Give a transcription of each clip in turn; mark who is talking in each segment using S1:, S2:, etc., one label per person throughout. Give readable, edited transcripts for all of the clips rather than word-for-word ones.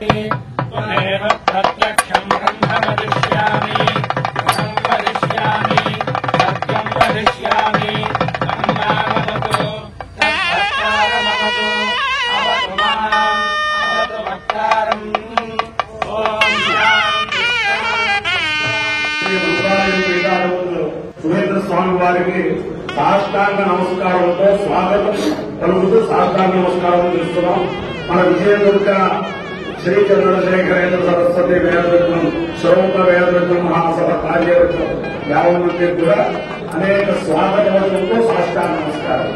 S1: त्वमेव प्रत्यक्षं ब्रह्म वदिष्यामि अहं वदिष्यामि सत्यं वदिष्यामि अहमावतु तत्वक्तारमवतु अवतु माम् अवतु वक्तारम् ओम शान्ति
S2: సురేంద్ర స్వామి వారికి సాష్టాంగ నమస్కారంతో స్వాగతం పలుకుతూ సాష్టాంగ నమస్కారం చేస్తున్నాం. మన విజయదుర్గ శ్రీ చంద్రశేఖరేంద్ర సరస్వతి వేదవిద్వం స్వరూప వేదవిద్వం మహాసభ కార్యవర్గం 50 మంది కూడా అనేక స్వాగతంతో సాష్టాంగ నమస్కారం.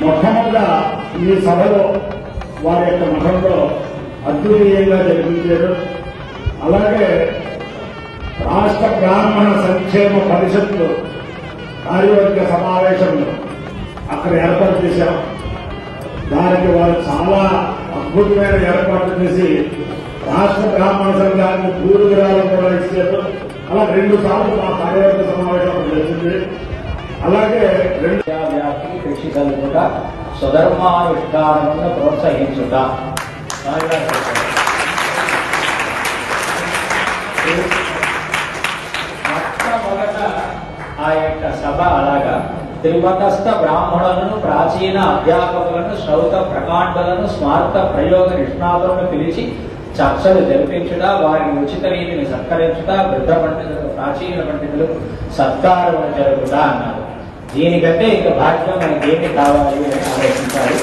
S2: మొట్టమొదట ఈ సభలో వారి యొక్క మఠంలో అద్వితీయంగా జరిపించారు. అలాగే రాష్ట్ర బ్రాహ్మణ సంక్షేమ పరిషత్తు కార్యవర్గ సమావేశంలో అక్కడ ఏర్పాటు చేశాం. దానికి వారు చాలా అద్భుతమైన ఏర్పాట్లు చేసి రాష్ట్ర బ్రాహ్మణ సంఘానికి పూర్వీరాలు కూడా ఇచ్చారు. అలా 2 సార్లు మా కార్యవర్గ సమావేశం జరిగింది. అలాగే
S3: వ్యాప్తికి కృషి కలుగుట, స్వధర్మానుష్ఠానమును ప్రోత్సహించుట. మొట్టమొదట ఆ యొక్క సభ అలాగా తిరుమతస్థ బ్రాహ్మణులను, ప్రాచీన అధ్యాపకులను, శ్రౌత ప్రకాండులను, స్మార్త ప్రయోగ నిష్ణాతులను పిలిచి చర్చలు జరిపించుట, వారి ఉచిత రీతిని సత్కరించుట, వృద్ధ పండితులకు, ప్రాచీన పండితులకు సత్కారములు జరుగుట అన్నారు. దీనికంటే ఇక భాగ్యం మనకి ఏమి కావాలి అని ఆలోచించాలి.